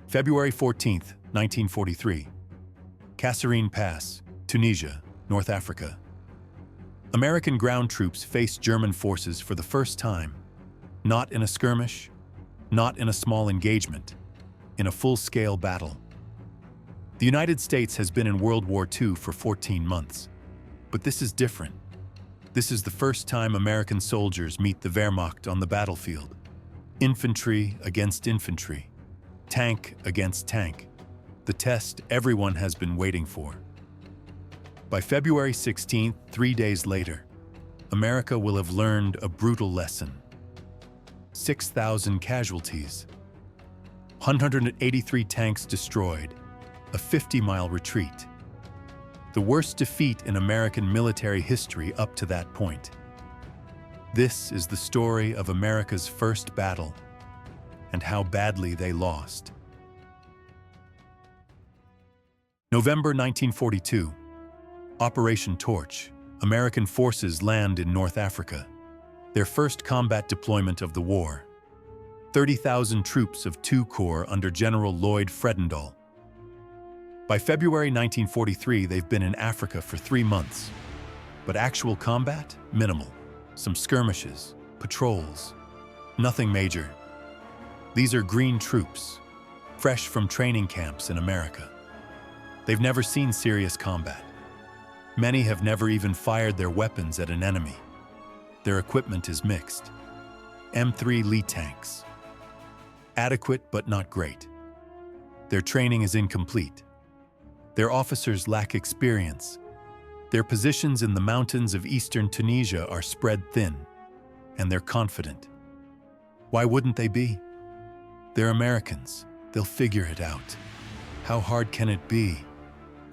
February 14th, 1943. Kasserine Pass, Tunisia, North Africa. American ground troops face German forces for the first time, not in a skirmish, not in a small engagement, in a full-scale battle. The United States has been in World War II for 14 months, but this is different. This is the first time American soldiers meet the Wehrmacht on the battlefield. Infantry against infantry, tank against tank, the test everyone has been waiting for. By February 16th, 3 days later, America will have learned a brutal lesson. 6,000 casualties, 183 tanks destroyed, a 50-mile retreat. The worst defeat in American military history up to that point. This is the story of America's first battle and how badly they lost. November 1942. Operation Torch. American forces land in North Africa. Their first combat deployment of the war. 30,000 troops of II Corps under General Lloyd Fredendall. By February 1943, they've been in Africa for 3 months. But actual combat? Minimal. Some skirmishes, patrols. Nothing major. These are green troops, fresh from training camps in America. They've never seen serious combat. Many have never even fired their weapons at an enemy. Their equipment is mixed. M3 Lee tanks. Adequate but not great. Their training is incomplete. Their officers lack experience. Their positions in the mountains of eastern Tunisia are spread thin, and they're confident. Why wouldn't they be? They're Americans. They'll figure it out. How hard can it be?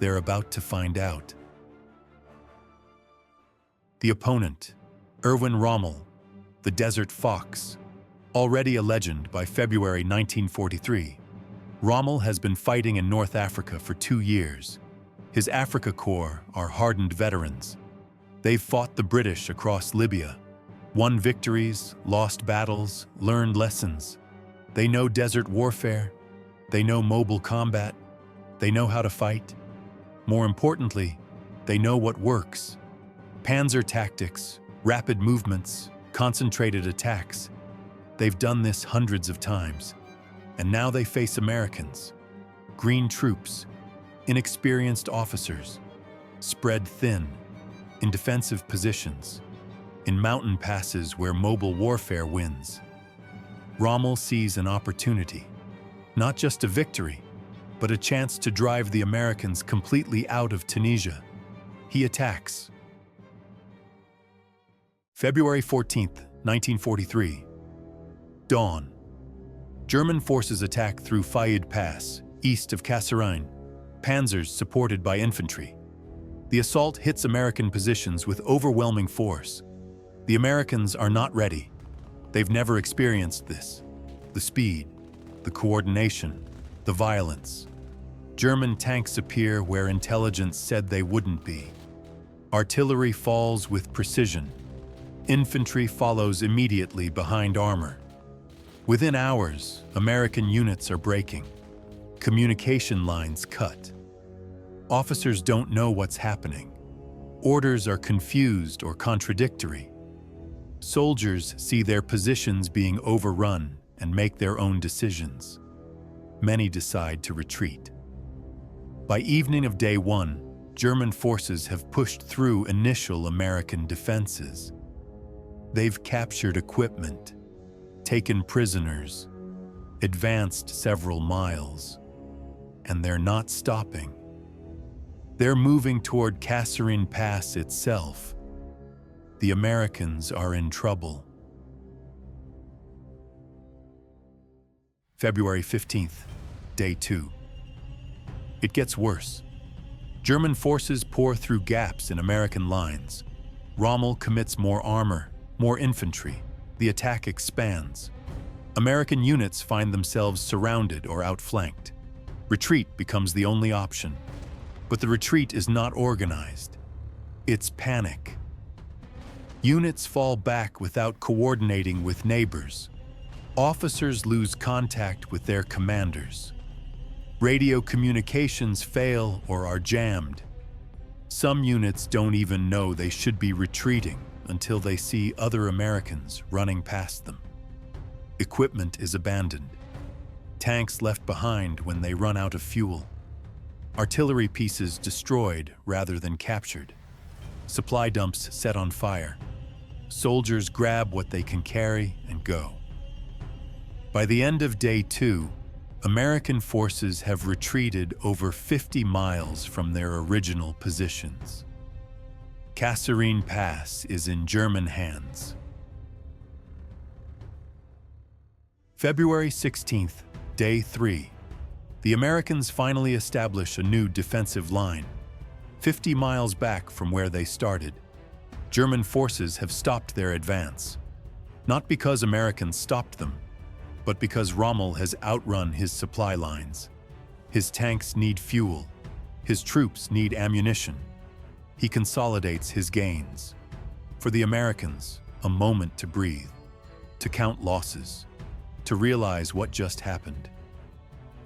They're about to find out. The opponent, Erwin Rommel, the Desert Fox, already a legend by February 1943. Rommel has been fighting in North Africa for 2 years. His Afrika Korps are hardened veterans. They've fought the British across Libya, won victories, lost battles, learned lessons. They know desert warfare. They know mobile combat. They know how to fight. More importantly, they know what works. Panzer tactics, rapid movements, concentrated attacks. They've done this hundreds of times. And now they face Americans, green troops, inexperienced officers, spread thin, in defensive positions, in mountain passes where mobile warfare wins. Rommel sees an opportunity, not just a victory, but a chance to drive the Americans completely out of Tunisia. He attacks. February 14th, 1943. Dawn. German forces attack through Faid Pass, east of Kasserine, panzers supported by infantry. The assault hits American positions with overwhelming force. The Americans are not ready. They've never experienced this. The speed, the coordination, the violence. German tanks appear where intelligence said they wouldn't be. Artillery falls with precision. Infantry follows immediately behind armor. Within hours, American units are breaking. Communication lines cut. Officers don't know what's happening. Orders are confused or contradictory. Soldiers see their positions being overrun and make their own decisions. Many decide to retreat. By evening of day 1, German forces have pushed through initial American defenses. They've captured equipment, taken prisoners, advanced several miles, and they're not stopping. They're moving toward Kasserine Pass itself. The Americans are in trouble. February 15th, day 2. It gets worse. German forces pour through gaps in American lines. Rommel commits more armor, more infantry. The attack expands. American units find themselves surrounded or outflanked. Retreat becomes the only option. But the retreat is not organized. It's panic. Units fall back without coordinating with neighbors. Officers lose contact with their commanders. Radio communications fail or are jammed. Some units don't even know they should be retreating until they see other Americans running past them. Equipment is abandoned. Tanks left behind when they run out of fuel. Artillery pieces destroyed rather than captured. Supply dumps set on fire. Soldiers grab what they can carry and go. By the end of day 2, American forces have retreated over 50 miles from their original positions. Kasserine Pass is in German hands. February 16th, Day 3. The Americans finally establish a new defensive line, 50 miles back from where they started. German forces have stopped their advance, not because Americans stopped them, but because Rommel has outrun his supply lines. His tanks need fuel. His troops need ammunition. He consolidates his gains. For the Americans, a moment to breathe, to count losses, to realize what just happened.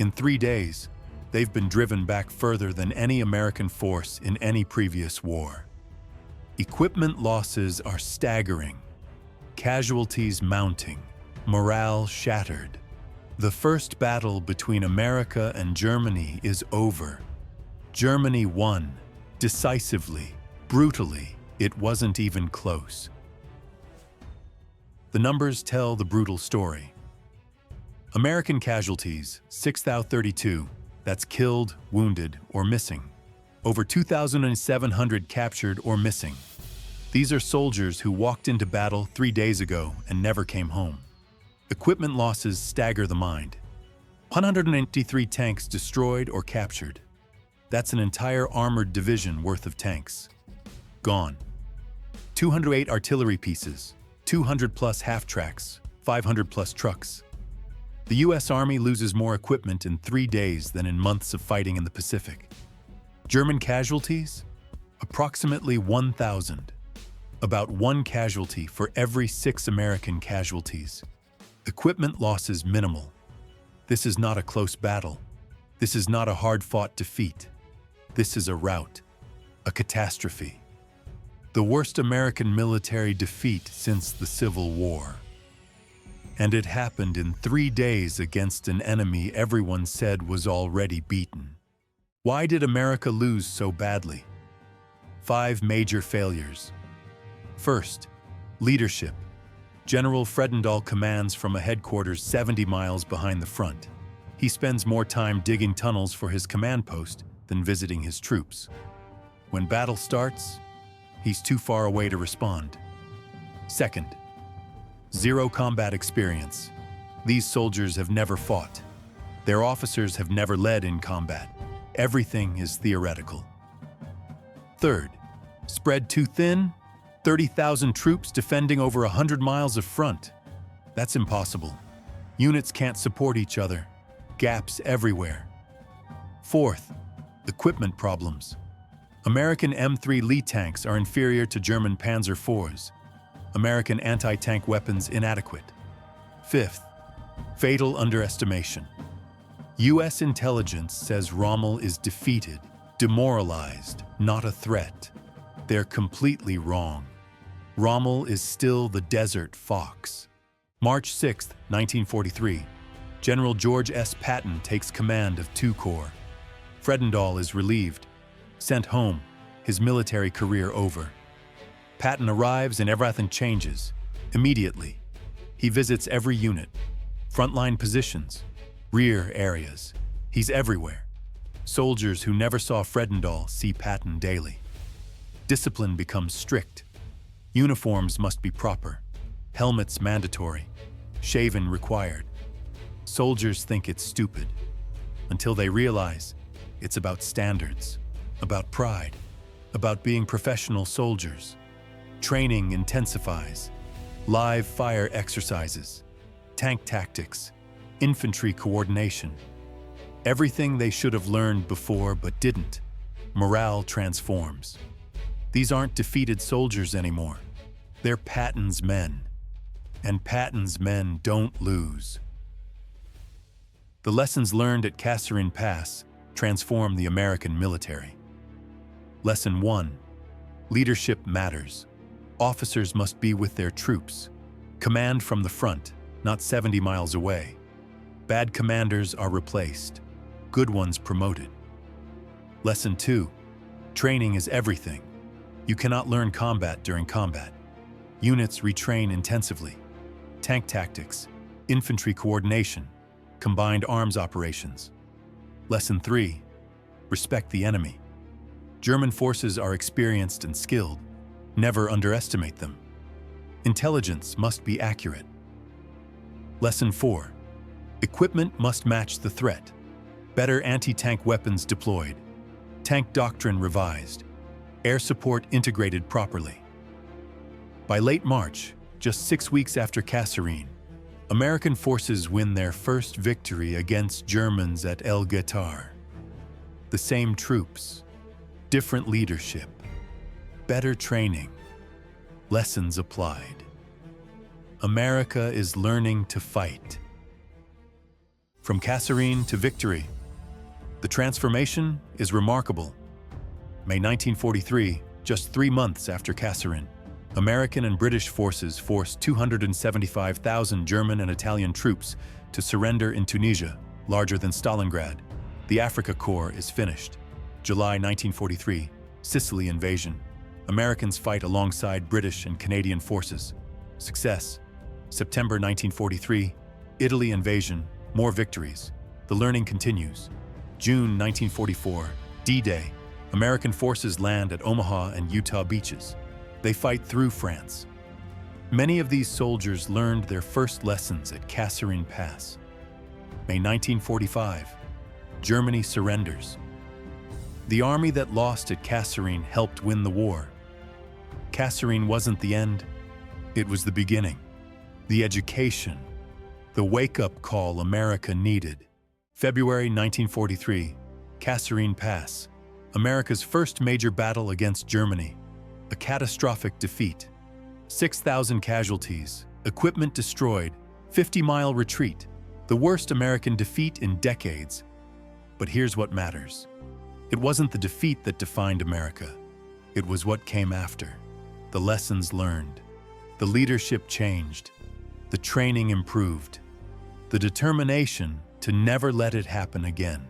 In 3 days, they've been driven back further than any American force in any previous war. Equipment losses are staggering, casualties mounting, morale shattered. The first battle between America and Germany is over. Germany won, decisively, brutally. It wasn't even close. The numbers tell the brutal story. American casualties, 6,032, that's killed, wounded, or missing. Over 2,700 captured or missing. These are soldiers who walked into battle 3 days ago and never came home. Equipment losses stagger the mind. 193 tanks destroyed or captured. That's an entire armored division worth of tanks. Gone. 208 artillery pieces, 200 plus half-tracks, 500 plus trucks. The U.S. Army loses more equipment in 3 days than in months of fighting in the Pacific. German casualties? Approximately 1,000. About 1 casualty for every 6 American casualties. Equipment losses minimal. This is not a close battle. This is not a hard-fought defeat. This is a rout, a catastrophe. The worst American military defeat since the Civil War. And it happened in 3 days against an enemy everyone said was already beaten. Why did America lose so badly? 5 major failures. First, leadership. General Fredendall commands from a headquarters 70 miles behind the front. He spends more time digging tunnels for his command post than visiting his troops. When battle starts, he's too far away to respond. Second, zero combat experience. These soldiers have never fought. Their officers have never led in combat. Everything is theoretical. Third, spread too thin. 30,000 troops defending over 100 miles of front. That's impossible. Units can't support each other. Gaps everywhere. Fourth, equipment problems. American M3 Lee tanks are inferior to German Panzer IVs. American anti-tank weapons inadequate. Fifth, fatal underestimation. U.S. intelligence says Rommel is defeated, demoralized, not a threat. They're completely wrong. Rommel is still the desert fox. March 6, 1943, General George S. Patton takes command of 2 Corps. Fredendall is relieved, sent home, his military career over. Patton arrives and everything changes, immediately. He visits every unit, frontline positions, rear areas. He's everywhere. Soldiers who never saw Fredendall see Patton daily. Discipline becomes strict. Uniforms must be proper. Helmets mandatory. Shaven required. Soldiers think it's stupid, until they realize it's about standards, about pride, about being professional soldiers. Training intensifies. Live fire exercises, tank tactics, infantry coordination. Everything they should have learned before but didn't. Morale transforms. These aren't defeated soldiers anymore. They're Patton's men. And Patton's men don't lose. The lessons learned at Kasserine Pass transform the American military. Lesson 1. Leadership matters. Officers must be with their troops. Command from the front, not 70 miles away. Bad commanders are replaced. Good ones promoted. Lesson 2. Training is everything. You cannot learn combat during combat. Units retrain intensively. Tank tactics, infantry coordination, combined arms operations. Lesson 3. Respect the enemy. German forces are experienced and skilled. Never underestimate them. Intelligence must be accurate. Lesson 4. Equipment must match the threat. Better anti-tank weapons deployed. Tank doctrine revised. Air support integrated properly. By late March, just 6 weeks after Kasserine, American forces win their first victory against Germans at Guettar. The same troops, different leadership, better training, lessons applied. America is learning to fight. From Kasserine to victory, the transformation is remarkable. May 1943, just 3 months after Kasserine, American and British forces forced 275,000 German and Italian troops to surrender in Tunisia, larger than Stalingrad. The Afrika Corps is finished. July 1943, Sicily invasion. Americans fight alongside British and Canadian forces. Success. September 1943, Italy invasion, more victories. The learning continues. June 1944, D-Day. American forces land at Omaha and Utah beaches. They fight through France. Many of these soldiers learned their first lessons at Kasserine Pass. May 1945, Germany surrenders. The army that lost at Kasserine helped win the war. Kasserine wasn't the end, it was the beginning. The education, the wake-up call America needed. February 1943, Kasserine Pass, America's first major battle against Germany. A catastrophic defeat. 6,000 casualties, equipment destroyed, 50-mile retreat. The worst American defeat in decades. But here's what matters. It wasn't the defeat that defined America. It was what came after. The lessons learned. The leadership changed. The training improved. The determination to never let it happen again.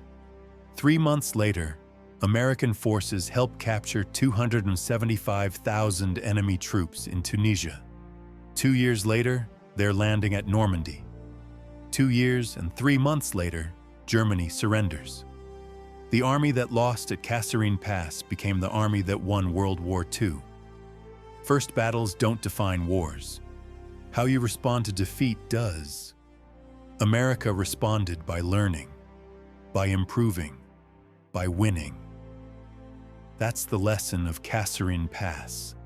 3 months later, American forces helped capture 275,000 enemy troops in Tunisia. 2 years later, they're landing at Normandy. 2 years and 3 months later, Germany surrenders. The army that lost at Kasserine Pass became the army that won World War II. First battles don't define wars. How you respond to defeat does. America responded by learning, by improving, by winning. That's the lesson of Kasserine Pass.